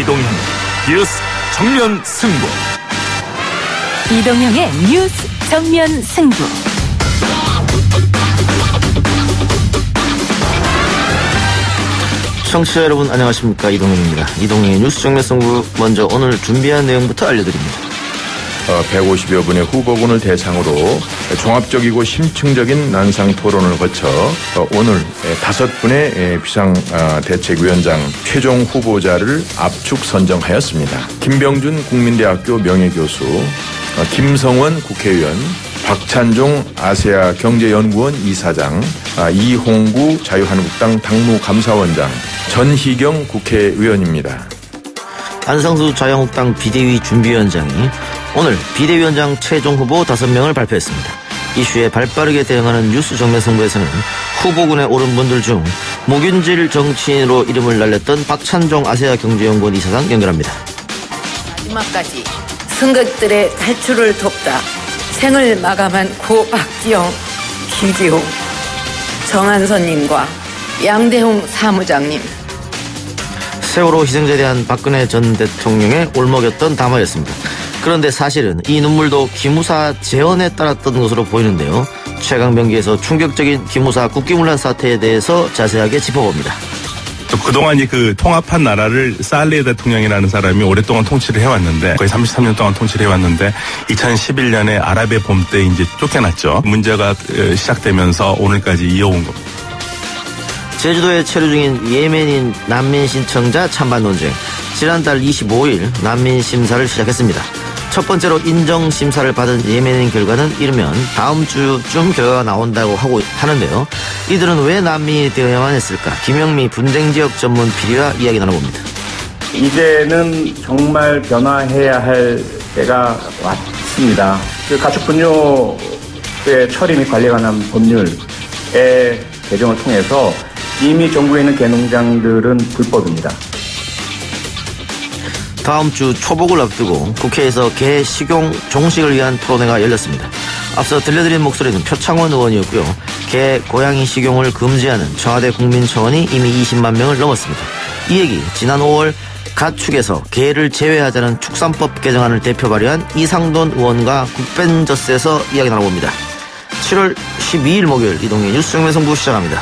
이동형 뉴스 정면 승부. 이동형의 뉴스 정면 승부. 청취자 여러분 안녕하십니까, 이동형입니다. 이동형의 뉴스 정면 승부, 먼저 오늘 준비한 내용부터 알려드립니다. 150여 분의 후보군을 대상으로 종합적이고 심층적인 난상 토론을 거쳐 오늘 5분의 비상대책위원장 최종 후보자를 압축 선정하였습니다. 김병준 국민대학교 명예교수, 김성원 국회의원, 박찬종 아세아 경제연구원 이사장, 이홍구 자유한국당 당무감사원장, 전희경 국회의원입니다. 안상수 자유한국당 비대위 준비위원장이 오늘 비대위원장 최종 후보 5명을 발표했습니다. 이슈에 발빠르게 대응하는 뉴스 정면 승부에서는 후보군에 오른 분들 중 목윤질 정치인으로 이름을 날렸던 박찬종 아세아 경제연구원 이사장 연결합니다. 마지막까지 승객들의 탈출을 돕다 생을 마감한 고 박지영, 김기호, 정한선님과 양대홍 사무장님. 세월호 희생자에 대한 박근혜 전 대통령의 올먹였던 담화였습니다. 그런데 사실은 이 눈물도 기무사 재헌에 따랐던 것으로 보이는데요. 최강병기에서 충격적인 기무사 국기문란 사태에 대해서 자세하게 짚어봅니다. 그동안 그 통합한 나라를 살레 대통령이라는 사람이 오랫동안 통치를 해왔는데, 거의 33년 동안 통치를 해왔는데 2011년에 아랍의 봄 때 이제 쫓겨났죠. 문제가 시작되면서 오늘까지 이어온 겁니다. 제주도에 체류 중인 예멘인 난민 신청자 찬반 논쟁. 지난달 25일 난민 심사를 시작했습니다. 첫 번째로 인정 심사를 받은 예멘인 결과는 이르면 다음 주쯤 결과가 나온다고 하는데요. 이들은 왜 난민이 되어야만 했을까? 김영미 분쟁지역 전문 PD와 이야기 나눠봅니다. 이제는 정말 변화해야 할 때가 왔습니다. 가축분뇨의 처리 및 관리에 관한 법률의 개정을 통해서 이미 전국에 있는 개농장들은 불법입니다. 다음 주 초복을 앞두고 국회에서 개 식용 종식을 위한 토론회가 열렸습니다. 앞서 들려드린 목소리는 표창원 의원이었고요. 개, 고양이 식용을 금지하는 청와대 국민청원이 이미 20만 명을 넘었습니다. 이 얘기 지난 5월 가축에서 개를 제외하자는 축산법 개정안을 대표 발의한 이상돈 의원과 국벤저스에서 이야기 나눠봅니다. 7월 12일 목요일 이동의 뉴스 정면 승부 시작합니다.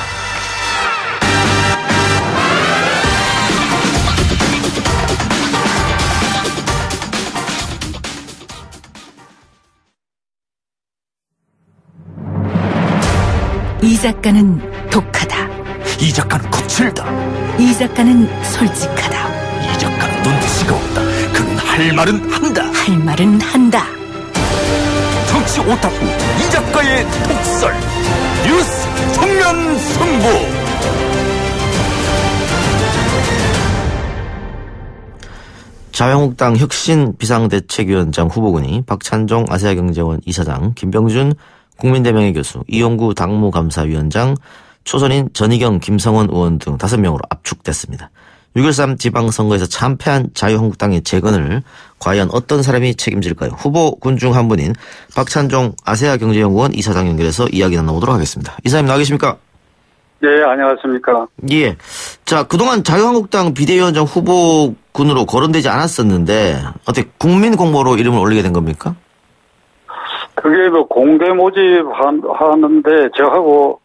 이 작가는 독하다. 이 작가는 거칠다. 이 작가는 솔직하다. 이 작가는 눈치가 없다. 그는 할 말은 한다. 할 말은 한다. 정치 오타쿠 이 작가의 독설. 뉴스 정면 승부. 자유한국당 혁신 비상대책위원장 후보군이 박찬종 아세아경제원 이사장, 김병준 국민대 명예교수, 이용구 당무감사위원장, 초선인 전희경, 김성원 의원 등 5명으로 압축됐습니다. 6.13 지방선거에서 참패한 자유한국당의 재건을 과연 어떤 사람이 책임질까요? 후보군 중 한 분인 박찬종 아세아경제연구원 이사장 연결해서 이야기 나눠보도록 하겠습니다. 이사님 나와 계십니까? 네, 안녕하십니까. 예. 자, 그동안 자유한국당 비대위원장 후보군으로 거론되지 않았었는데 어떻게 국민 공모로 이름을 올리게 된 겁니까? 그게 공개 모집하는데 저하고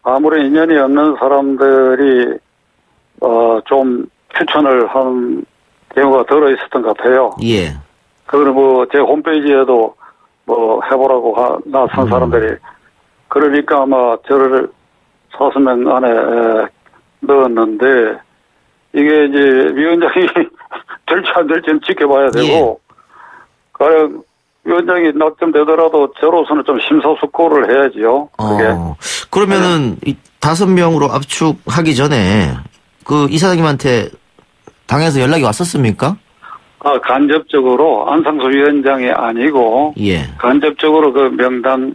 아무런 인연이 없는 사람들이 좀 추천을 한 경우가 들어 있었던 것 같아요. 예. 그거는 제 홈페이지에도 해보라고 나선 사람들이 그러니까 아마 저를 5명 안에 넣었는데 이게 이제 위원장이 될지 안 될지는 지켜봐야 되고 가령 위원장이 낙점되더라도 저로서는 좀 심사숙고를 해야지요. 그게. 그러면은 이 5명으로 압축하기 전에 그 이사장님한테 당에서 연락이 왔었습니까? 간접적으로 안상수 위원장이 아니고 간접적으로 그 명단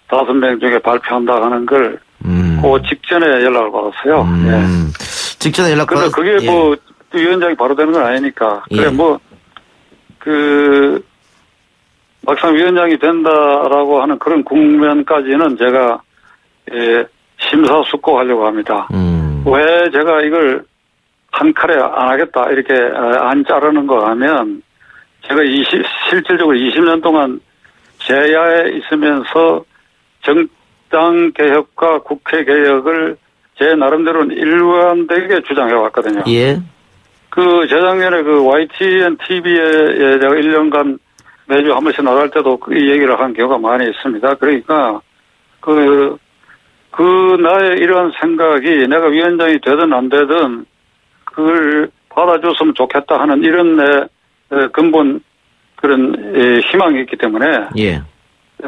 5명 중에 발표한다 하는 걸 그 직전에 연락을 받았어요. 직전에 연락 근데 그게 위원장이 바로 되는 건 아니니까. 그래 막상 위원장이 된다라고 하는 그런 국면까지는 제가 심사숙고하려고 합니다. 왜 제가 이걸 한 칼에 안 하겠다 이렇게 안 자르는 거 하면 제가 실질적으로 20년 동안 제야에 있으면서 정당 개혁과 국회 개혁을 제 나름대로는 일관되게 주장해 왔거든요. 예. 그 재작년에 그 YTN TV에 제가 1년간 매주 한 번씩 나갈 때도 그 얘기를 한 경우가 많이 있습니다. 그러니까 그 나의 이러한 생각이 내가 위원장이 되든 안 되든 그걸 받아줬으면 좋겠다 하는 이런 내 근본 그런 희망이 있기 때문에 예.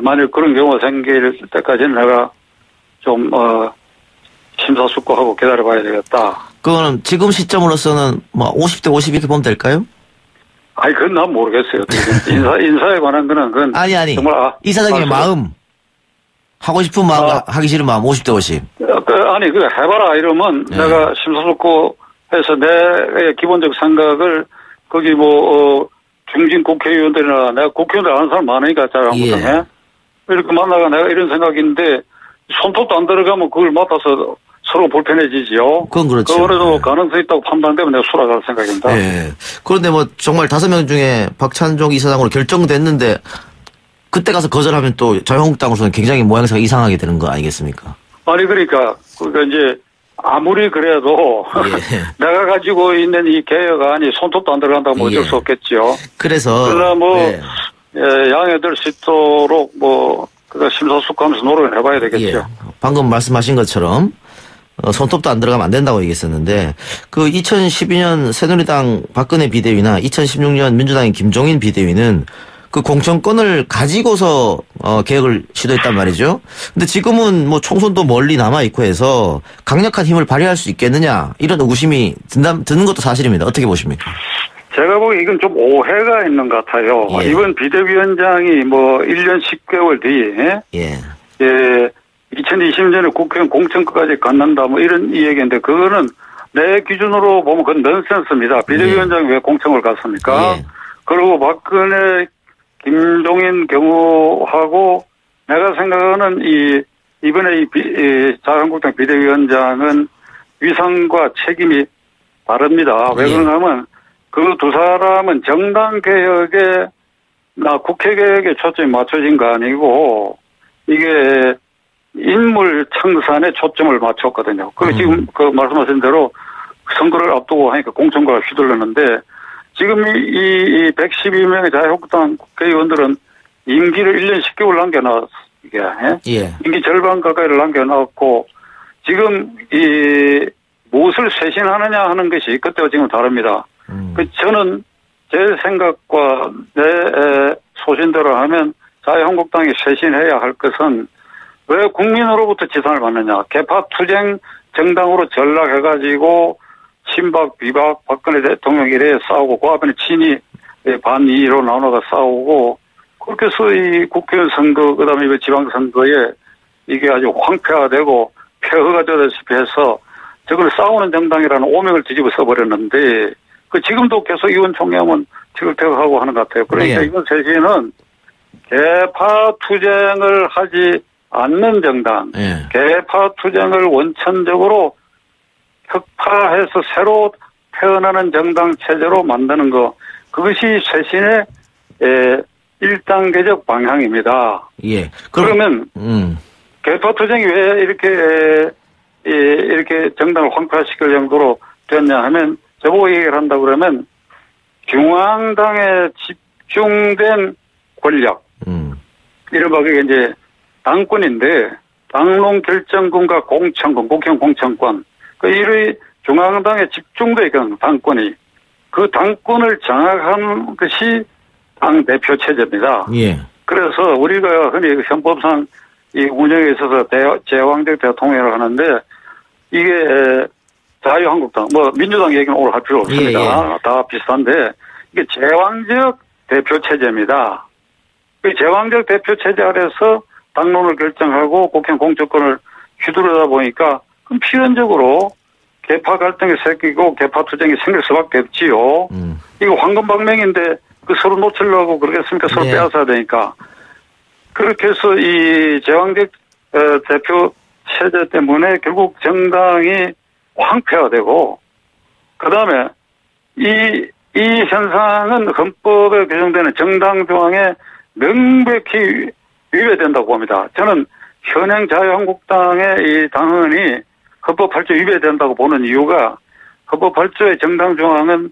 만일 그런 경우가 생길 때까지는 내가 좀 심사숙고하고 기다려봐야 되겠다. 그거는 지금 시점으로서는 뭐 50대 50 이렇게 보면 될까요? 아니 그건 난 모르겠어요. 인사에 관한 거는 그건 아니 정말 이사장님의 마음 하고 싶은 마음 하기 싫은 마음 50대 50. 아니 그 해봐라 이러면 네. 내가 심사숙고해서 내 기본적 생각을 거기 뭐 중진 국회의원들이나 내가 국회의원들 아는 사람 많으니까 잘 한국당에 이렇게 만나가 내가 이런 생각인데 손톱도 안 들어가면 그걸 맡아서 서로 불편해지지요. 그건 그렇죠. 그래도 가능성이 있다고 판단되면 내가 수락할 생각입니다. 네. 그런데 뭐 정말 5명 중에 박찬종 이사장으로 결정됐는데 그때 가서 거절하면 또 자유한국당으로서는 굉장히 모양새가 이상하게 되는 거 아니겠습니까? 아니 그러니까 이제 아무리 그래도 내가 가지고 있는 이 개혁안이 손톱도 안 들어간다고 뭐 어쩔 수 없겠죠. 그러나 뭐 양해될 수 있도록 뭐 심사숙고하면서 노력을 해봐야 되겠죠. 방금 말씀하신 것처럼 손톱도 안 들어가면 안 된다고 얘기했었는데 그 2012년 새누리당 박근혜 비대위나 2016년 민주당의 김종인 비대위는 그 공천권을 가지고서 개혁을 시도했단 말이죠. 근데 지금은 뭐 총선도 멀리 남아 있고 해서 강력한 힘을 발휘할 수 있겠느냐 이런 의구심이 드는 것도 사실입니다. 어떻게 보십니까? 제가 보기에 이건 좀 오해가 있는 것 같아요. 이번 비대위원장이 뭐 1년 10개월 뒤에 2020년에 국회의원 공천까지 갖는다 뭐 이런 얘기인데 그거는 내 기준으로 보면 그건 넌센스입니다. 비대위원장이 왜 공천을 갔습니까? 그리고 박근혜 김종인 경우하고 내가 생각하는 이번에 자유한국당 비대위원장은 위상과 책임이 다릅니다. 왜 그런가 하면 그 두 사람은 정당 개혁에 국회 개혁에 초점이 맞춰진 거 아니고 이게 인물 청산에 초점을 맞췄거든요. 그 지금 그 말씀하신 대로 선거를 앞두고 하니까 공천과가 휘둘렀는데 지금 이 112명의 자유한국당 국회의원들은 임기를 1년 10개월 남겨놨, 임기 절반 가까이를 남겨놨고, 지금 무엇을 쇄신하느냐 하는 것이 그때와 지금 다릅니다. 저는 제 생각과 내 소신대로 하면 자유한국당이 쇄신해야 할 것은 왜 국민으로부터 지탄을 받느냐. 개파 투쟁 정당으로 전락해가지고 친박, 비박, 박근혜 대통령 이래 싸우고, 그 앞에는 친이 반이로 나눠가 싸우고, 그렇게 해서 이 국회의원 선거, 그 다음에 지방선거에 이게 아주 황폐화되고, 폐허가 되다시피 해서, 저걸 싸우는 정당이라는 오명을 뒤집어 써버렸는데, 지금도 계속 의원총회하면 지글태글하고 하는 것 같아요. 그러니까 이번 쇄신은 개파 투쟁을 하지 않는 정당, 개파 투쟁을 원천적으로 혁파해서 새로 태어나는 정당 체제로 만드는 거, 그것이 쇄신의 1단계적 방향입니다. 그러면 개파 투쟁이 왜 이렇게 정당을 황폐화시킬 정도로 됐냐 하면 저보고 얘기를 한다 그러면 중앙당에 집중된 권력, 이른바 그게 이제 당권인데 당론 결정권과 공천권, 국회의원 공천권, 이 중앙당에 집중돼 있는 당권이 그 당권을 장악하는 것이 당 대표 체제입니다. 그래서 우리가 흔히 헌법상 이 운영에 있어서 제왕적 대통령을 하는데 이게 자유한국당, 뭐 민주당 얘기는 오늘 할 필요 없습니다. 다 비슷한데 이게 제왕적 대표 체제입니다. 그 제왕적 대표 체제 아래서 당론을 결정하고 국회의원 공천권을 휘두르다 보니까 그럼 필연적으로 개파 갈등이 생기고 개파 투쟁이 생길 수밖에 없지요. 이거 황금방맹인데 그 서로 놓치려고 그러겠습니까? 서로 빼앗아야 되니까. 그렇게 해서 이 제왕적 대표 체제 때문에 결국 정당이 황폐화되고 그 다음에 이 현상은 헌법에 규정되는 정당 조항에 명백히 위배된다고 봅니다. 저는 현행 자유한국당의 이 당헌이 헌법 8조 위배된다고 보는 이유가 헌법 8조의 정당 조항은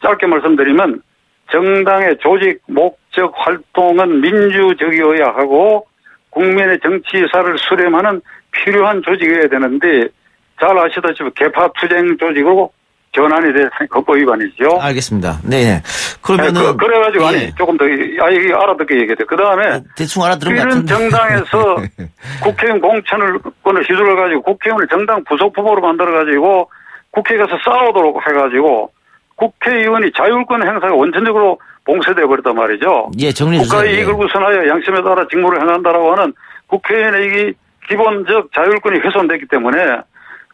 짧게 말씀드리면 정당의 조직, 목적, 활동은 민주적이어야 하고 국민의 정치사를 수렴하는 필요한 조직이어야 되는데 잘 아시다시피 개파투쟁 조직으로 전환이 돼 헌법 위반이죠. 알겠습니다. 네. 그러면은 그래가지고 예. 아니 조금 더 이게 알아듣게 얘기해요. 그 다음에 대충 알아들은 것 이런 같은데. 정당에서 국회의원 공천권을 휘둘러가지고 국회의원을 정당 부속 후보로 만들어가지고 국회에 가서 싸우도록 해가지고 국회의원이 자율권 행사가 원천적으로 봉쇄되어 버렸단 말이죠. 예, 정리해 주세요. 국가의 이익을 우선하여 양심에 따라 직무를 행한다라고 하는 국회의원의 이 기본적 자율권이 훼손됐기 때문에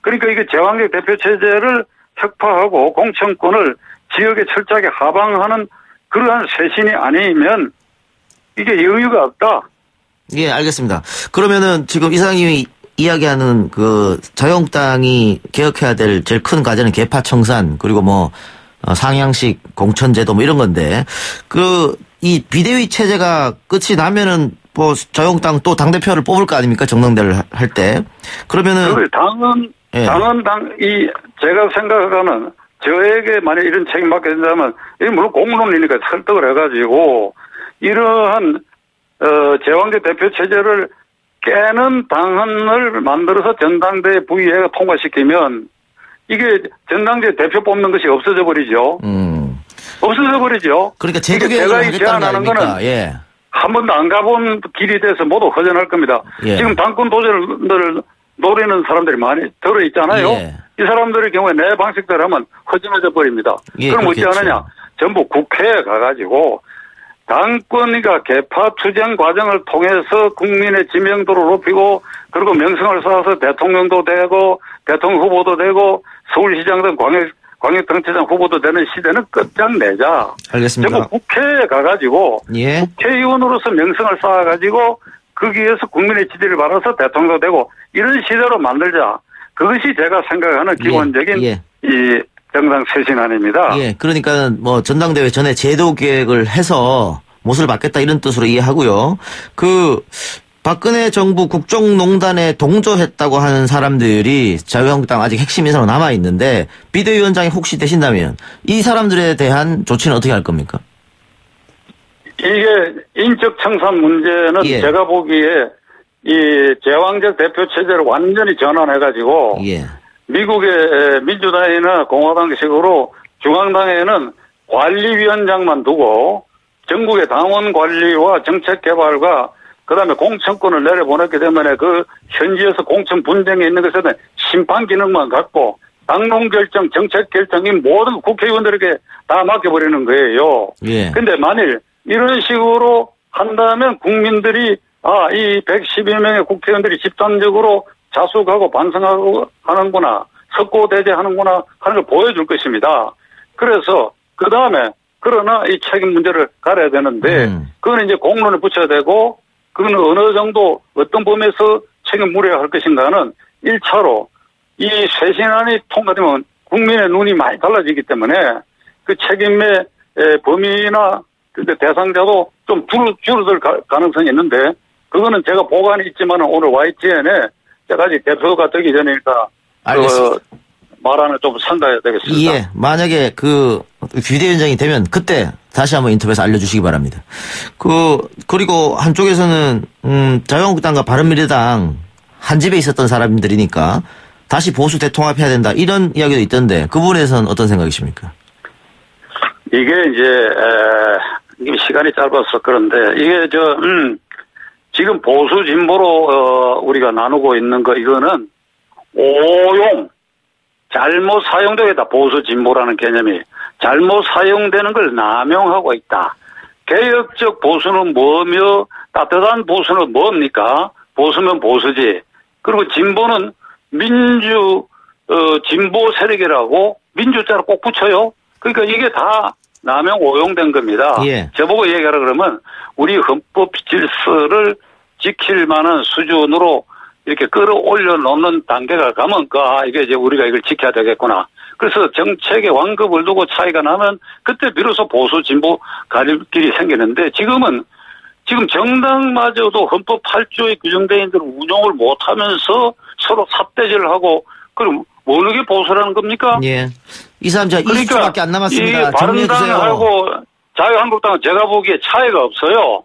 그러니까 이게 제왕적 대표 체제를 혁파하고 공천권을 지역에 철저하게 하방하는 그러한 쇄신이 아니면 이게 여유가 없다. 예, 알겠습니다. 그러면은 지금 이사장님이 이야기하는 그 자유한국당이 개혁해야 될 제일 큰 과제는 개파 청산 그리고 뭐 상향식 공천제도 뭐 이런 건데 이 비대위 체제가 끝이 나면은 뭐 자유한국당 또 당대표를 뽑을 거 아닙니까? 정당대를 할 때. 그러면은 당은 제가 생각하는 저에게 만약 이런 책임 맡게 된다면 이 물론 공론이니까 설득을 해가지고 이러한 제왕적 대표 체제를 깨는 당헌을 만들어서 전당대회 부의회가 통과시키면 이게 전당대회 대표 뽑는 것이 없어져 버리죠. 없어져 버리죠. 그러니까 제가 제안하는 거는 예. 한 번도 안 가본 길이 돼서 모두 허전할 겁니다. 예. 지금 당권 도전을 노리는 사람들이 많이 들어있잖아요. 예. 이 사람들의 경우에 내 방식대로 하면 허전해져 버립니다. 예, 그럼 그렇겠죠. 어찌 하느냐. 전부 국회에 가가지고 당권이가 개파 투쟁 과정을 통해서 국민의 지명도를 높이고 그리고 명성을 쌓아서 대통령도 되고 대통령 후보도 되고 서울시장 등 광역단체장 후보도 되는 시대는 끝장내자. 알겠습니다. 전부 국회에 가가지고 예. 국회의원으로서 명성을 쌓아가지고 거기에서 국민의 지지를 받아서 대통령도 되고 이런 시대로 만들자. 그것이 제가 생각하는 기본적인 이 정당 쇄신안입니다. 예, 그러니까 뭐 전당대회 전에 제도 계획을 해서 못을 받겠다 이런 뜻으로 이해하고요. 박근혜 정부 국정농단에 동조했다고 하는 사람들이 자유한국당 아직 핵심 인사로 남아 있는데 비대위원장이 혹시 되신다면 이 사람들에 대한 조치는 어떻게 할 겁니까? 이게 인적 청산 문제는 예. 제가 보기에 이 제왕적 대표 체제를 완전히 전환해가지고 예. 미국의 민주당이나 공화당식으로 중앙당에는 관리위원장만 두고 전국의 당원 관리와 정책 개발과 그다음에 공천권을 내려보냈기 때문에 그 현지에서 공천 분쟁에 있는 것에는 심판 기능만 갖고 당론 결정, 정책 결정이 모든 국회의원들에게 다 맡겨버리는 거예요. 예. 근데 만일 이런 식으로 한다면 국민들이 이 112명의 국회의원들이 집단적으로 자숙하고 반성하고 하는구나, 석고대죄하는구나 하는 걸 보여줄 것입니다. 그래서 그 다음에 그러나 이 책임 문제를 가려야 되는데 그거는 이제 공론에 붙여야 되고 그거는 어느 정도 어떤 범위에서 책임 물어야 할 것인가는 1차로 이 쇄신안이 통과되면 국민의 눈이 많이 달라지기 때문에 그 책임의 범위나 대상자도 좀 줄어들 가능성이 있는데 그거는 제가 보관이 있지만 오늘 YTN에 제가 아직 대표가 되기 전이니까 말하는 좀 상가해야 되겠습니다. 예, 만약에 비대위원장이 되면 그때 다시 한번 인터뷰에서 알려주시기 바랍니다. 그리고 한쪽에서는 자유한국당과 바른미래당 한 집에 있었던 사람들이니까 다시 보수 대통합해야 된다 이런 이야기도 있던데 그 부분에서는 어떤 생각이십니까? 이게 이제 시간이 짧아서 그런데 이게 지금 보수 진보로 우리가 나누고 있는 거 이거는 오용 잘못 사용되겠다. 보수 진보라는 개념이 잘못 사용되는 걸 남용하고 있다. 개혁적 보수는 뭐며 따뜻한 보수는 뭡니까? 보수면 보수지. 그리고 진보는 진보 세력이라고 민주자를 꼭 붙여요. 그러니까 이게 다 남용 오용된 겁니다. 예. 저보고 얘기하라 그러면 우리 헌법 질서를 지킬 만한 수준으로 이렇게 끌어올려 놓는 단계가 가면 이게 이제 우리가 이걸 지켜야 되겠구나. 그래서 정책의 완급을 두고 차이가 나면 그때 비로소 보수 진보 갈림길이 생기는데 지금 정당마저도 헌법 8조에 규정되어 있는 대로 운용을 못하면서 서로 삿대질을 하고 그럼 어느 게 보수라는 겁니까? 예. 이사람 저 20초밖에 안 남았습니다. 이 바른당하고 자유한국당은 제가 보기에 차이가 없어요.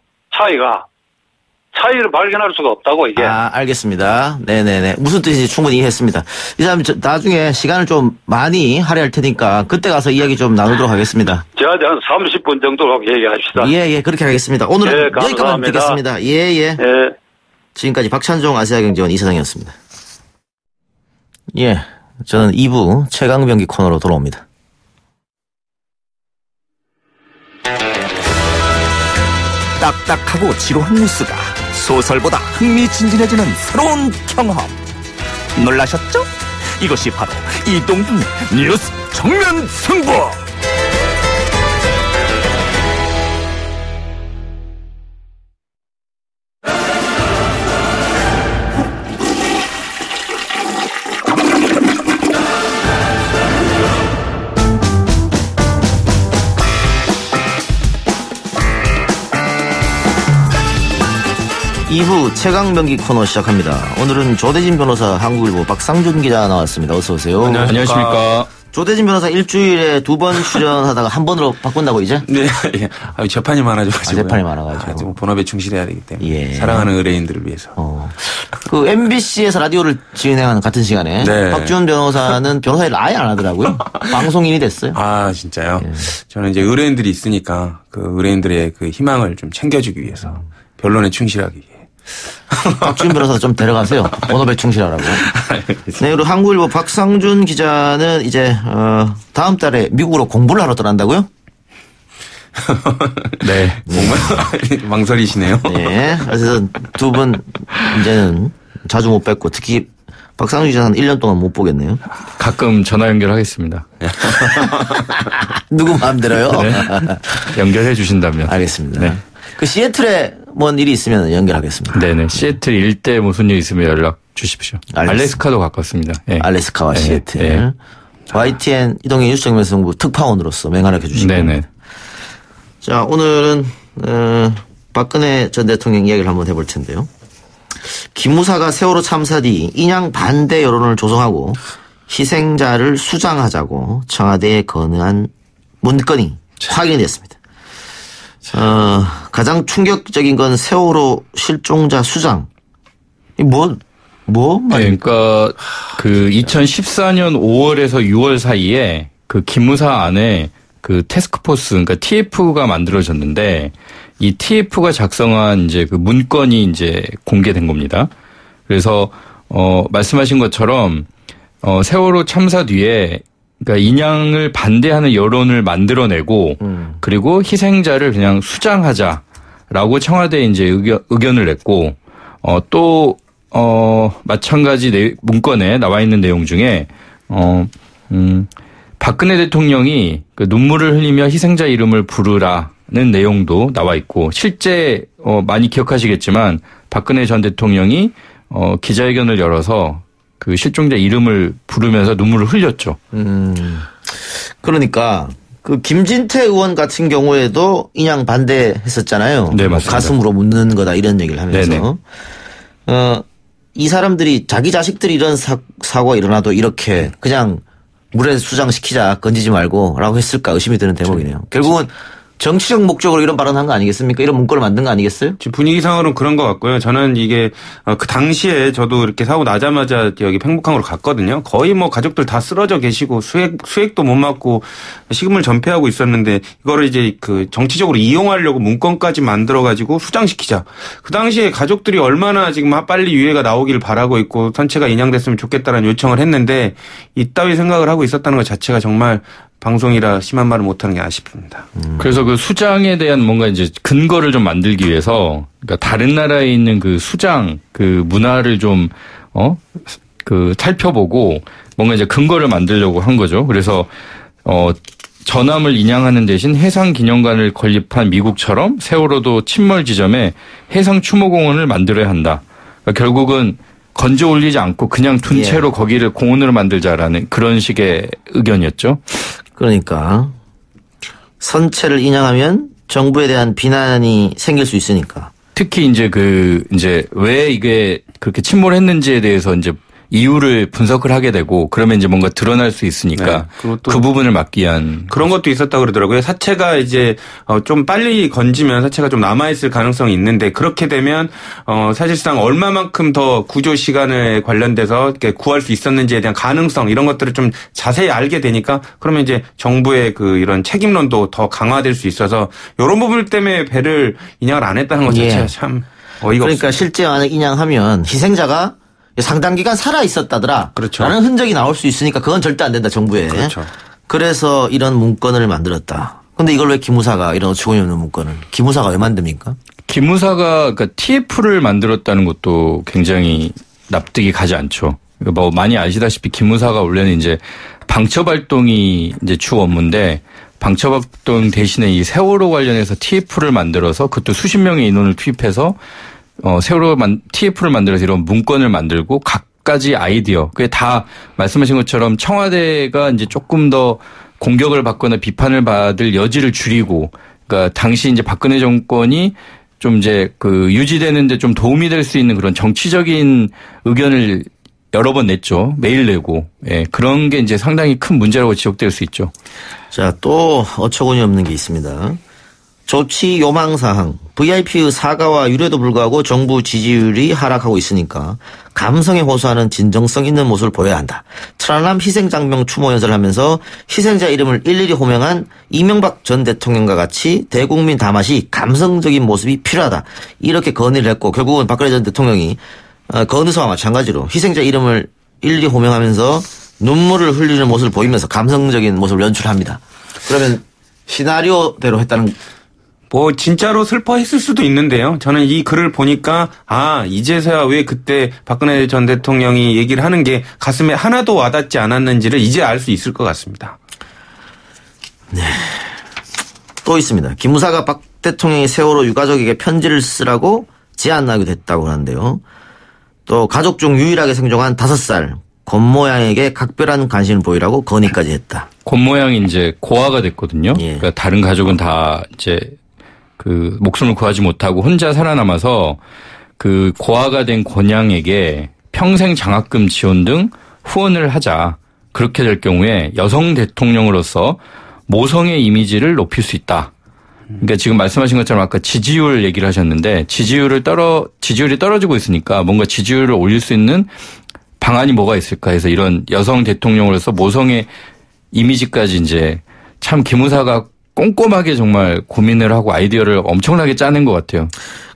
차이를 발견할 수가 없다고 이게. 알겠습니다. 네네네. 무슨 뜻인지 충분히 이해했습니다. 이사람 나중에 시간을 좀 많이 할애할 테니까 그때 가서 이야기 좀 나누도록 하겠습니다. 제가 한 30분 정도 얘기합시다. 예, 그렇게 하겠습니다. 오늘은 여기까지만 듣겠습니다. 예. 지금까지 박찬종 아시아경제원 이사장이었습니다. 예. 저는 2부 최강병기 코너로 돌아옵니다. 딱딱하고 지루한 뉴스가 소설보다 흥미진진해지는 새로운 경험. 놀라셨죠? 이것이 바로 이동준의 뉴스 정면 승부. 이후 최강병기 코너 시작합니다. 오늘은 조대진 변호사, 한국일보 박상준 기자 나왔습니다. 어서 오세요. 안녕하십니까. 조대진 변호사 일주일에 2번 출연하다가 한 번으로 바꾼다고 이제? 네. 재판이 많아져가지고. 재판이 많아가지고. 지금 본업에 충실해야 되기 때문에. 예. 사랑하는 의뢰인들을 위해서. 그 MBC에서 라디오를 진행하는 같은 시간에. 네. 박지원 변호사는 변호사 일을 아예 안 하더라고요. 방송인이 됐어요. 진짜요? 예. 저는 이제 의뢰인들이 있으니까 그 의뢰인들의 그 희망을 좀 챙겨주기 위해서. 변론에 충실하기 위해. 박지원 변호사 좀 데려가세요. 본업에 충실하라고. 네, 그리고 한국일보 박상준 기자는 이제 다음 달에 미국으로 공부를 하러 떠난다고요? 네. 정말 망설이시네요. 네. 그래서 두 분 이제는 자주 못 뵙고 특히 박상준 기자는 1년 동안 못 보겠네요. 가끔 전화 연결하겠습니다. 누구 마음대로요? 네. 연결해 주신다면. 알겠습니다. 네. 그 시애틀에 뭔 일이 있으면 연결하겠습니다. 네네. 시애틀 일대 무슨 일 있으면 연락 주십시오. 알래스카도 가깝습니다. 네. 알래스카와 네. 시애틀. 네. YTN 이동희 뉴스 정면 승부 특파원으로서 맹활약해 주시고. 네네. 자, 오늘은 박근혜 전 대통령 이야기를 한번 해볼 텐데요. 기무사가 세월호 참사 뒤 인양 반대 여론을 조성하고 희생자를 수장하자고 청와대에 건의한 문건이 확인이 됐습니다. 가장 충격적인 건 세월호 실종자 수장. 뭐? 네, 그러니까 그 2014년 5월에서 6월 사이에 그 기무사 안에 그 태스크포스, 그러니까 TF가 만들어졌는데 이 TF가 작성한 이제 그 문건이 이제 공개된 겁니다. 그래서 말씀하신 것처럼 세월호 참사 뒤에 그러니까 인양을 반대하는 여론을 만들어내고 그리고 희생자를 그냥 수장하자라고 청와대에 이제 의견을 냈고 또 마찬가지 문건에 나와 있는 내용 중에 박근혜 대통령이 그 눈물을 흘리며 희생자 이름을 부르라는 내용도 나와 있고 실제 많이 기억하시겠지만 박근혜 전 대통령이 기자회견을 열어서 그 실종자 이름을 부르면서 눈물을 흘렸죠. 그러니까 그 김진태 의원 같은 경우에도 인양 반대했었잖아요. 네, 맞습니다. 가슴으로 묻는 거다 이런 얘기를 하면서. 이 사람들이 자기 자식들이 이런 사고가 일어나도 이렇게 그냥 물에 수장시키자 건지지 말고라고 했을까 의심이 드는 대목이네요. 결국은 정치적 목적으로 이런 발언한 거 아니겠습니까? 이런 문건을 만든 거 아니겠어요? 지금 분위기상으로는 그런 것 같고요. 저는 이게 그 당시에 저도 이렇게 사고 나자마자 여기 팽목항으로 갔거든요. 거의 뭐 가족들 다 쓰러져 계시고 수액도 못 맞고 식음을 전폐하고 있었는데 이거를 이제 그 정치적으로 이용하려고 문건까지 만들어가지고 수장시키자. 그 당시에 가족들이 얼마나 지금 빨리 유해가 나오길 바라고 있고 선체가 인양됐으면 좋겠다라는 요청을 했는데 이따위 생각을 하고 있었다는 것 자체가 정말 방송이라 심한 말을 못하는 게 아쉽습니다. 그래서 그 수장에 대한 뭔가 이제 근거를 좀 만들기 위해서 그러니까 다른 나라에 있는 그 수장 그 문화를 좀 그 살펴보고 뭔가 이제 근거를 만들려고 한 거죠. 그래서 전함을 인양하는 대신 해상기념관을 건립한 미국처럼 세월호도 침몰 지점에 해상추모공원을 만들어야 한다. 그러니까 결국은 건져 올리지 않고 그냥 둔 채로 거기를 공원으로 만들자라는 그런 식의 의견이었죠. 그러니까 선체를 인양하면 정부에 대한 비난이 생길 수 있으니까. 특히 이제 왜 이게 그렇게 침몰했는지에 대해서 이제 이유를 분석을 하게 되고 그러면 이제 뭔가 드러날 수 있으니까 그 부분을 막기 위한 그런 것도 있었다고 그러더라고요. 사체가 이제 좀 빨리 건지면 사체가 좀 남아있을 가능성이 있는데 그렇게 되면 사실상 얼마만큼 더 구조 시간에 관련돼서 이렇게 구할 수 있었는지에 대한 가능성 이런 것들을 좀 자세히 알게 되니까 그러면 이제 정부의 그 이런 책임론도 더 강화될 수 있어서 이런 부분 때문에 배를 인양을 안 했다는 것 자체가 참 어이가 그러니까 없습니다. 실제 만약 인양하면 희생자가 상당 기간 살아 있었다더라. 그렇죠. 라는 흔적이 나올 수 있으니까 그건 절대 안 된다, 정부에. 그렇죠. 그래서 이런 문건을 만들었다. 근데 이걸 왜 기무사가 이런 어처구니 없는 문건을 기무사가 왜 만듭니까? 기무사가 그러니까 TF를 만들었다는 것도 굉장히 납득이 가지 않죠. 뭐 많이 아시다시피 기무사가 원래는 이제 방첩 활동이 이제 주 업무인데 방첩 활동 대신에 이 세월호 관련해서 TF를 만들어서 그것도 수십 명의 인원을 투입해서 TF를 만들어서 이런 문건을 만들고 각가지 아이디어. 그게 다 말씀하신 것처럼 청와대가 이제 조금 더 공격을 받거나 비판을 받을 여지를 줄이고, 그러니까 당시 이제 박근혜 정권이 좀 이제 유지되는데 좀 도움이 될 수 있는 그런 정치적인 의견을 여러 번 냈죠. 매일 내고. 예. 그런 게 이제 상당히 큰 문제라고 지적될 수 있죠. 자, 또 어처구니 없는 게 있습니다. 조치 요망사항. VIP의 사과와 유례도 불구하고 정부 지지율이 하락하고 있으니까 감성에 호소하는 진정성 있는 모습을 보여야 한다. 천안함 희생장병 추모 연설을 하면서 희생자 이름을 일일이 호명한 이명박 전 대통령과 같이 대국민 담화시 감성적인 모습이 필요하다. 이렇게 건의를 했고 결국은 박근혜 전 대통령이 건의서와 마찬가지로 희생자 이름을 일일이 호명하면서 눈물을 흘리는 모습을 보이면서 감성적인 모습을 연출합니다. 그러면 시나리오대로 했다는 뭐 진짜로 슬퍼했을 수도 있는데요. 저는 이 글을 보니까 이제서야 왜 그때 박근혜 전 대통령이 얘기를 하는 게 가슴에 하나도 와닿지 않았는지를 이제 알 수 있을 것 같습니다. 네. 또 있습니다. 기무사가 박 대통령이 세월호 유가족에게 편지를 쓰라고 제안하기도 했다고 하는데요. 또 가족 중 유일하게 생존한 5살 권모양에게 각별한 관심을 보이라고 건의까지 했다. 권모양이 이제 고아가 됐거든요. 그러니까 다른 가족은 다 이제 목숨을 구하지 못하고 혼자 살아남아서 그 고아가 된 권양에게 평생 장학금 지원 등 후원을 하자. 그렇게 될 경우에 여성 대통령으로서 모성의 이미지를 높일 수 있다. 그러니까 지금 말씀하신 것처럼 아까 지지율 얘기를 하셨는데 지지율이 떨어지고 있으니까 뭔가 지지율을 올릴 수 있는 방안이 뭐가 있을까 해서 이런 여성 대통령으로서 모성의 이미지까지 이제 참 기무사가 꼼꼼하게 정말 고민을 하고 아이디어를 엄청나게 짜낸 것 같아요.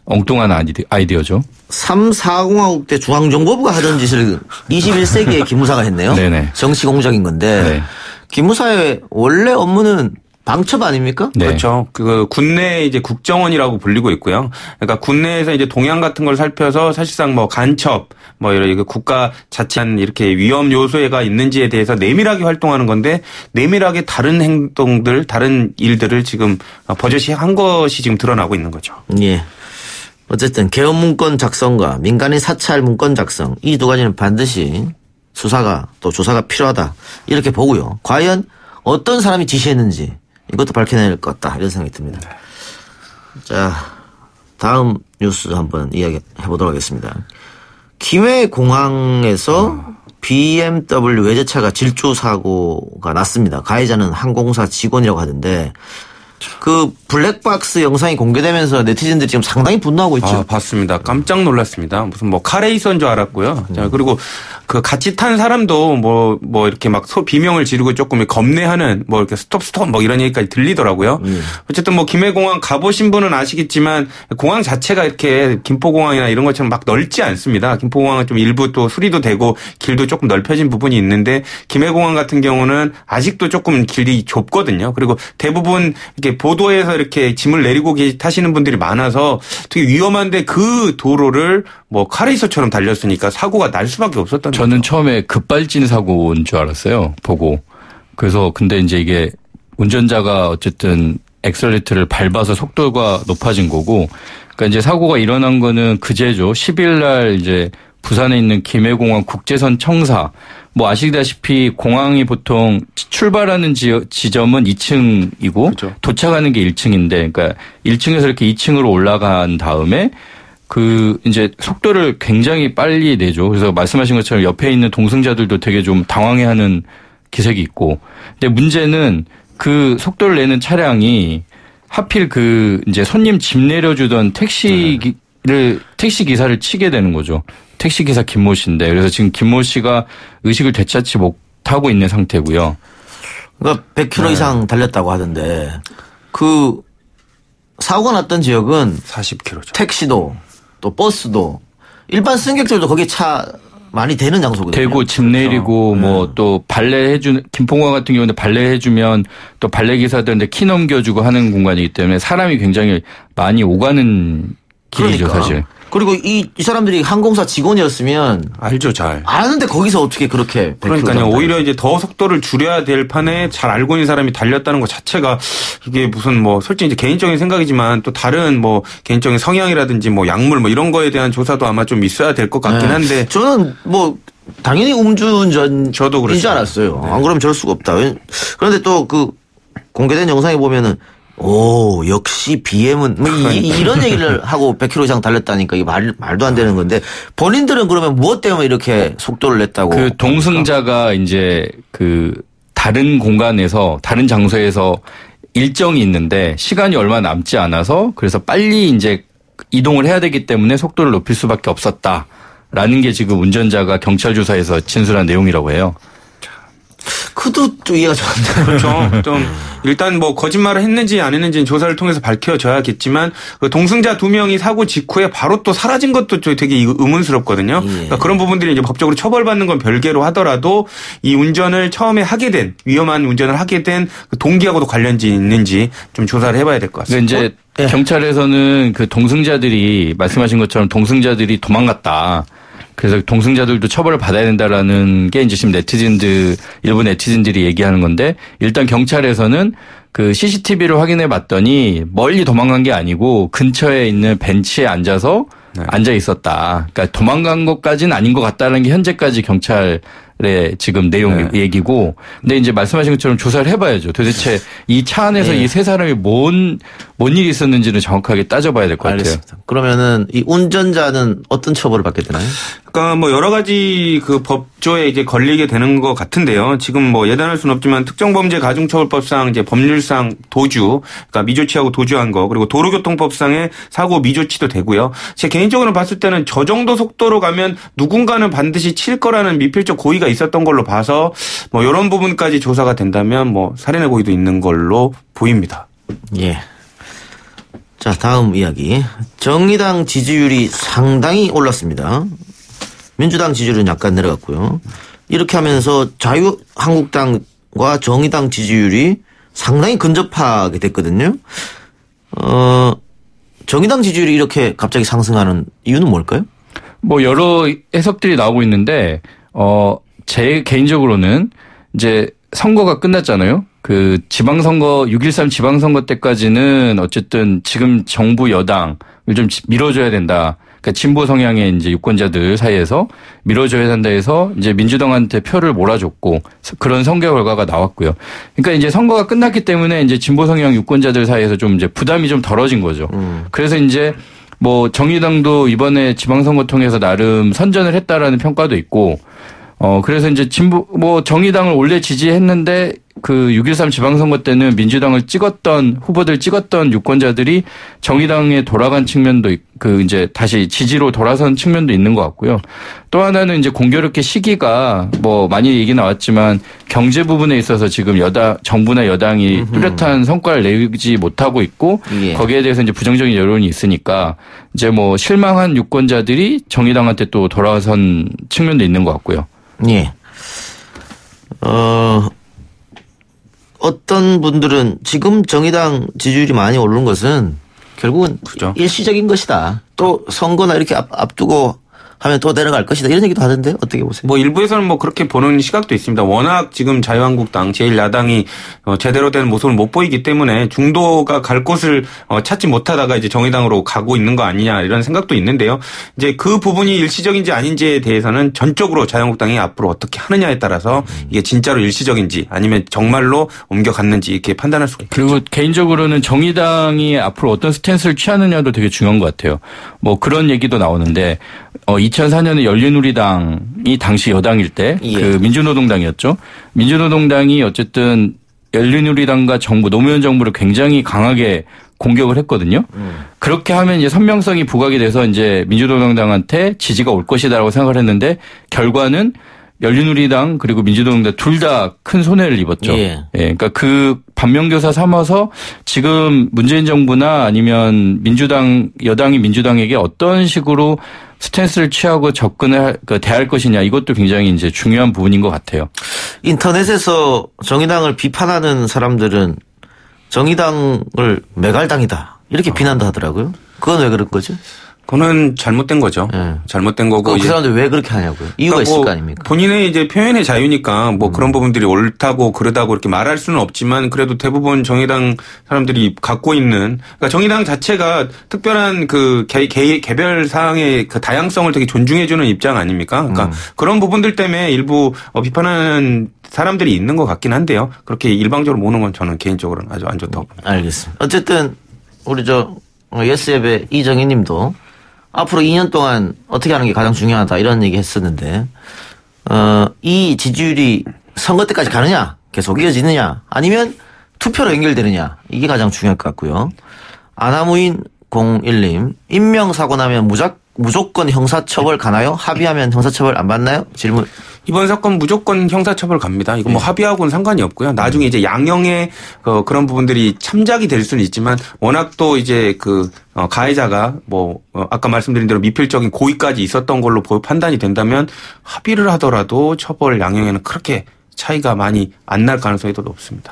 엉뚱한 아이디어죠. 3, 4공화국 때 중앙정보부가 하던 짓을 21세기에 기무사가 했네요. 네네. 정치공작인 건데 네. 기무사의 원래 업무는 방첩 아닙니까? 네. 그렇죠. 국내 이제 국정원이라고 불리고 있고요. 그러니까 국내에서 이제 동향 같은 걸 살펴서 사실상 뭐 간첩, 뭐 이런 국가 자체한 이렇게 위험 요소가 있는지에 대해서 내밀하게 활동하는 건데 내밀하게 다른 행동들, 다른 일들을 지금 버젓이 한 것이 지금 드러나고 있는 거죠. 예. 어쨌든 개헌 문건 작성과 민간인 사찰 문건 작성 이 두 가지는 반드시 수사가 또 조사가 필요하다 이렇게 보고요. 과연 어떤 사람이 지시했는지 이것도 밝혀낼 것 같다 이런 생각이 듭니다. 자, 다음 뉴스 한번 이야기해 보도록 하겠습니다. 김해공항에서 BMW 외제차가 질주 사고가 났습니다. 가해자는 항공사 직원이라고 하던데 그 블랙박스 영상이 공개되면서 네티즌들이 지금 상당히 분노하고 있죠. 봤습니다. 깜짝 놀랐습니다. 무슨 뭐 카레이서인 줄 알았고요. 자, 그리고 그 같이 탄 사람도 뭐 이렇게 막 비명을 지르고 조금 겁내하는 뭐 이렇게 스톱 뭐 이런 얘기까지 들리더라고요. 어쨌든 뭐 김해공항 가보신 분은 아시겠지만 공항 자체가 이렇게 김포공항이나 이런 것처럼 막 넓지 않습니다. 김포공항은 좀 일부 또 수리도 되고 길도 조금 넓혀진 부분이 있는데 김해공항 같은 경우는 아직도 조금 길이 좁거든요. 그리고 대부분 이렇게 보도에서 이렇게 짐을 내리고 타시는 분들이 많아서 되게 위험한데 그 도로를 뭐 카레이서처럼 달렸으니까 사고가 날 수밖에 없었던 거죠. 저는 처음에 급발진 사고인 줄 알았어요. 보고. 그래서 근데 이제 이게 운전자가 어쨌든 엑셀레이터를 밟아서 속도가 높아진 거고 그러니까 이제 사고가 일어난 거는 그제죠. 10일 날 이제 부산에 있는 김해공항 국제선 청사. 뭐 아시다시피 공항이 보통 출발하는 지점은 2층이고 그렇죠. 도착하는 게 1층인데, 그러니까 1층에서 이렇게 2층으로 올라간 다음에 그 이제 속도를 굉장히 빨리 내죠. 그래서 말씀하신 것처럼 옆에 있는 동승자들도 되게 좀 당황해하는 기색이 있고. 근데 문제는 그 속도를 내는 차량이 하필 그 이제 손님 집 내려주던 택시 기사를 치게 되는 거죠. 택시 기사 김모 씨인데, 그래서 지금 김모 씨가 의식을 되찾지 못하고 있는 상태고요. 그러니까 100km 이상 달렸다고 하던데 그 사고가 났던 지역은 40km죠. 택시도 또 버스도 일반 승객들도 거기 차 많이 되는 장소거든요. 대고 집 내리고 뭐 또 발레 해주는 김포공항 같은 경우는 발레 해주면 또 발레 기사들한테 키 넘겨주고 하는 공간이기 때문에 사람이 굉장히 많이 오가는 길이죠, 그러니까. 사실. 그리고 이 사람들이 항공사 직원이었으면 알죠, 잘. 아는데 거기서 어떻게 그렇게 그러니까요. 오히려 이제 더 속도를 줄여야 될 판에 잘 알고 있는 사람이 달렸다는 것 자체가 이게 무슨 뭐 솔직히 이제 개인적인 생각이지만 또 다른 뭐 개인적인 성향이라든지 뭐 약물 뭐 이런 거에 대한 조사도 아마 좀 있어야 될 것 같긴 한데 저는 뭐 당연히 음주운전인 저도 줄 알았어요. 네. 안 그러면 저럴 수가 없다. 그런데 또 그 공개된 영상에 보면은 오, 역시 BM은 뭐 이런 얘기를 하고 100km 이상 달렸다니까 이게 말도 안 되는 건데 본인들은 그러면 무엇 때문에 이렇게 속도를 냈다고? 그 동승자가 이제 그 다른 공간에서 다른 장소에서 일정이 있는데 시간이 얼마 남지 않아서 그래서 빨리 이제 이동을 해야 되기 때문에 속도를 높일 수밖에 없었다라는 게 지금 운전자가 경찰 조사에서 진술한 내용이라고 해요. 그도 좀 이해가 잘 안 돼요. 그렇죠. 좀 일단 뭐 거짓말을 했는지 안 했는지는 조사를 통해서 밝혀져야겠지만 그 동승자 2명이 사고 직후에 바로 또 사라진 것도 되게 의문스럽거든요. 예. 그러니까 그런 부분들이 이제 법적으로 처벌받는 건 별개로 하더라도 이 운전을 처음에 하게 된 위험한 운전을 하게 된 그 동기하고도 관련이 있는지 좀 조사를 해봐야 될 것 같습니다. 그러니까 이제 경찰에서는 그 동승자들이 말씀하신 것처럼 동승자들이 도망갔다. 그래서 동승자들도 처벌을 받아야 된다라는 게 이제 지금 일부 네티즌들이 얘기하는 건데 일단 경찰에서는 그 CCTV를 확인해 봤더니 멀리 도망간 게 아니고 근처에 있는 벤치에 앉아 있었다. 그러니까 도망간 것까지는 아닌 것 같다는 게 현재까지 경찰의 지금 내용 얘기고. 근데 이제 말씀하신 것처럼 조사를 해봐야죠. 도대체 이 차 안에서 이 세 사람이 뭔 일이 있었는지는 정확하게 따져봐야 될 것 같아요. 알겠습니다. 그러면은 이 운전자는 어떤 처벌을 받게 되나요? 그러니까 뭐 여러 가지 그 법조에 이제 걸리게 되는 것 같은데요. 지금 뭐 예단할 수는 없지만 특정범죄 가중처벌법상 이제 법률상 도주, 그러니까 미조치하고 도주한 거, 그리고 도로교통법상의 사고 미조치도 되고요. 제 개인적으로 봤을 때는 저 정도 속도로 가면 누군가는 반드시 칠 거라는 미필적 고의가 있었던 걸로 봐서 뭐 이런 부분까지 조사가 된다면 뭐 살인의 고의도 있는 걸로 보입니다. 예. 자, 다음 이야기. 정의당 지지율이 상당히 올랐습니다. 민주당 지지율은 약간 내려갔고요. 이렇게 하면서 자유한국당과 정의당 지지율이 상당히 근접하게 됐거든요. 정의당 지지율이 이렇게 갑자기 상승하는 이유는 뭘까요? 뭐 여러 해석들이 나오고 있는데 제 개인적으로는 이제 선거가 끝났잖아요. 그 지방선거 6.13 지방선거 때까지는 어쨌든 지금 정부 여당을 좀 밀어줘야 된다. 그러니까 진보 성향의 이제 유권자들 사이에서 밀어줘야 된다 해서 이제 민주당한테 표를 몰아줬고 그런 선거 결과가 나왔고요. 그러니까 이제 선거가 끝났기 때문에 이제 진보 성향 유권자들 사이에서 좀 이제 부담이 좀 덜어진 거죠. 그래서 이제 뭐 정의당도 이번에 지방선거 통해서 나름 선전을 했다라는 평가도 있고 그래서 이제 정의당을 원래 지지했는데 그 6.13 지방선거 때는 민주당을 후보들 찍었던 유권자들이 정의당에 돌아간 측면도 이제 다시 지지로 돌아선 측면도 있는 것 같고요. 또 하나는 이제 공교롭게 시기가 뭐 많이 얘기 나왔지만 경제 부분에 있어서 지금 정부나 여당이 뚜렷한 성과를 내지 못하고 있고 거기에 대해서 이제 부정적인 여론이 있으니까 이제 뭐 실망한 유권자들이 정의당한테 또 돌아선 측면도 있는 것 같고요. 예. 어떤 분들은 지금 정의당 지지율이 많이 오르는 것은 결국은 그렇죠. 일시적인 것이다. 또 선거나 이렇게 앞두고 하면 또 내려갈 것이다. 이런 얘기도 하던데 어떻게 보세요? 뭐 일부에서는 뭐 그렇게 보는 시각도 있습니다. 워낙 지금 자유한국당 제1야당이 제대로 된 모습을 못 보이기 때문에 중도가 갈 곳을 찾지 못하다가 이제 정의당으로 가고 있는 거 아니냐 이런 생각도 있는데요. 이제 그 부분이 일시적인지 아닌지에 대해서는 전적으로 자유한국당이 앞으로 어떻게 하느냐에 따라서 이게 진짜로 일시적인지 아니면 정말로 옮겨갔는지 이렇게 판단할 수가 있죠. 그리고 개인적으로는 정의당이 앞으로 어떤 스탠스를 취하느냐도 되게 중요한 것 같아요. 뭐 그런 얘기도 나오는데 2004년에 열린우리당이 당시 여당일 때 그 민주노동당이었죠. 민주노동당이 어쨌든 열린우리당과 정부 노무현 정부를 굉장히 강하게 공격을 했거든요. 그렇게 하면 이제 선명성이 부각이 돼서 이제 민주노동당한테 지지가 올 것이다라고 생각을 했는데 결과는 열린우리당 그리고 민주노동당 둘 다 큰 손해를 입었죠. 예. 그러니까 그 반면교사 삼아서 지금 문재인 정부나 아니면 여당이 민주당에게 어떤 식으로 스탠스를 취하고 접근을 대할 것이냐 이것도 굉장히 이제 중요한 부분인 것 같아요. 인터넷에서 정의당을 비판하는 사람들은 정의당을 메갈당이다 이렇게 비난도 하더라고요. 그건 왜 그런 거죠? 그거는 잘못된 거죠. 네. 잘못된 거고. 그 사람들 왜 그렇게 하냐고요? 이유가 그러니까 있을 거 아닙니까? 본인의 이제 표현의 자유니까 뭐 그런 부분들이 옳다고 그러다고 이렇게 말할 수는 없지만 그래도 대부분 정의당 사람들이 갖고 있는 그러니까 정의당 자체가 특별한 그 개별 사항의 그 다양성을 되게 존중해주는 입장 아닙니까? 그러니까 그런 부분들 때문에 일부 비판하는 사람들이 있는 것 같긴 한데요. 그렇게 일방적으로 모는 건 저는 개인적으로는 아주 안 좋다고 봅니다. 알겠습니다. 어쨌든 우리 예스앱의 이정희 님도 앞으로 2년 동안 어떻게 하는 게 가장 중요하다 이런 얘기 했었는데 이 지지율이 선거 때까지 가느냐 계속 이어지느냐 아니면 투표로 연결되느냐 이게 가장 중요할 것 같고요. 아나무인 01님 인명사고 나면 무조건 형사처벌 가나요? 합의하면 형사처벌 안 받나요? 질문. 이번 사건 무조건 형사처벌 갑니다. 이거 뭐 합의하고는 상관이 없고요. 나중에 이제 양형의 그런 부분들이 참작이 될 수는 있지만 워낙 또 이제 가해자가 아까 말씀드린 대로 미필적인 고의까지 있었던 걸로 판단이 된다면 합의를 하더라도 처벌 양형에는 그렇게 차이가 많이 안 날 가능성이 더 높습니다.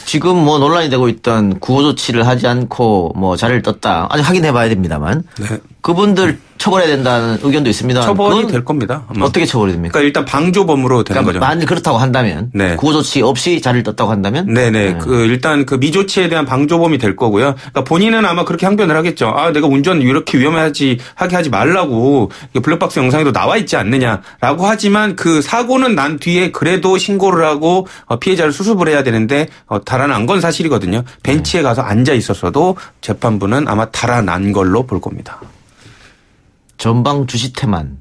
지금 논란이 되고 있던 구호조치를 하지 않고 자리를 떴다. 아직 확인해봐야 됩니다만. 네. 그분들 처벌해야 된다는 의견도 있습니다. 처벌이 될 겁니다. 아마. 어떻게 처벌이 됩니까? 그러니까 일단 방조범으로 되는 거죠. 만일 그렇다고 한다면. 네. 구호조치 없이 자리를 떴다고 한다면. 네네. 일단 미조치에 대한 방조범이 될 거고요. 그러니까 본인은 아마 그렇게 항변을 하겠죠. 내가 운전 이렇게 하게 하지 말라고 블랙박스 영상에도 나와 있지 않느냐라고 하지만 그 사고는 난 뒤에 그래도 신고를 하고 피해자를 수습을 해야 되는데 달아난 건 사실이거든요. 벤치에 가서 앉아 있었어도 재판부는 아마 달아난 걸로 볼 겁니다. 전방 주시태만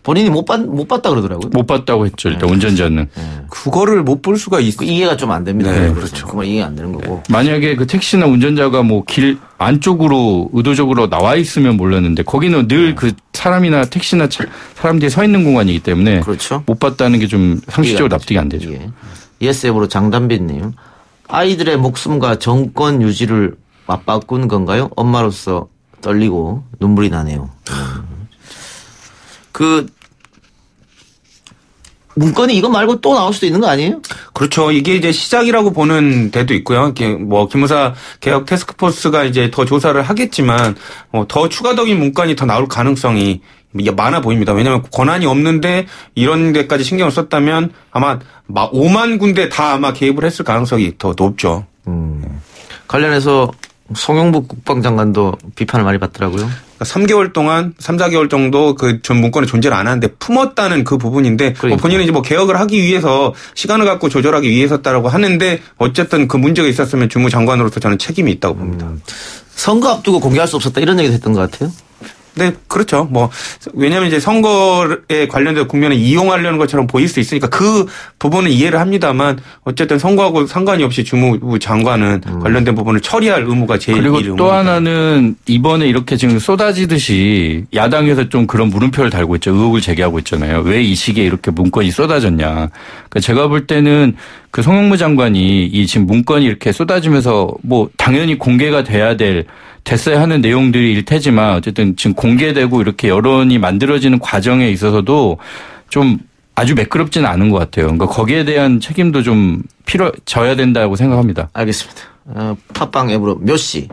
본인이 못 봤다 그러더라고요. 못 봤다고 했죠. 일단 운전자는. 그거를 못 볼 수가 있어요. 이해가 좀 안 됩니다. 네, 그렇죠. 그건 이해가 안 되는 거고. 만약에 그 택시나 운전자가 길 안쪽으로 의도적으로 나와 있으면 몰랐는데 거기는 늘 그 사람이나 택시나 사람들이 서 있는 공간이기 때문에 그렇죠. 못 봤다는 게 좀 상식적으로 납득이 안 되죠. 예스앱으로 장담빈님 아이들의 목숨과 정권 유지를 맞바꾼 건가요? 엄마로서 떨리고 눈물이 나네요. 문건이 이거 말고 또 나올 수도 있는 거 아니에요? 그렇죠. 이게 이제 시작이라고 보는 데도 있고요. 기무사 개혁 태스크포스가 이제 더 조사를 하겠지만 더 추가적인 문건이 더 나올 가능성이 많아 보입니다. 왜냐하면 권한이 없는데 이런 데까지 신경을 썼다면 아마 5만 군데 다 아마 개입을 했을 가능성이 더 높죠. 관련해서 송영국 국방장관도 비판을 많이 받더라고요. 3개월 동안 3, 4개월 정도 전 문건에 존재를 안 하는데 품었다는 그 부분인데 본인은 이제 개혁을 하기 위해서 시간을 갖고 조절하기 위해서다라고 하는데 어쨌든 그 문제가 있었으면 주무장관으로서 저는 책임이 있다고 봅니다. 선거 앞두고 공개할 수 없었다 이런 얘기도 했던 것 같아요. 네, 그렇죠. 왜냐하면 이제 선거에 관련돼서 국면을 이용하려는 것처럼 보일 수 있으니까 그 부분은 이해를 합니다만 어쨌든 선거하고 상관이 없이 주무부 장관은 관련된 부분을 처리할 의무가 제일 그리고 또 하나는 이번에 이렇게 지금 쏟아지듯이 야당에서 좀 그런 물음표를 달고 있죠. 의혹을 제기하고 있잖아요. 왜 이 시기에 이렇게 문건이 쏟아졌냐. 그러니까 제가 볼 때는 그 송영무 장관이 이 지금 문건이 이렇게 쏟아지면서 당연히 공개가 됐어야 하는 내용들일 테지만 어쨌든 지금 공개되고 이렇게 여론이 만들어지는 과정에 있어서도 좀 아주 매끄럽지는 않은 것 같아요. 그러니까 거기에 대한 책임도 좀 져야 된다고 생각합니다. 알겠습니다. 팟빵 앱으로 몇 시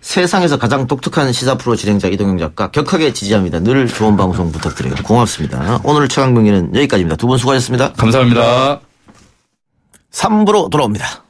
세상에서 가장 독특한 시사 프로 진행자 이동영 작가 격하게 지지합니다. 늘 좋은 방송 부탁드려요. 고맙습니다. 오늘 최강병기는 여기까지입니다. 두 분 수고하셨습니다. 감사합니다. 3부로 돌아옵니다.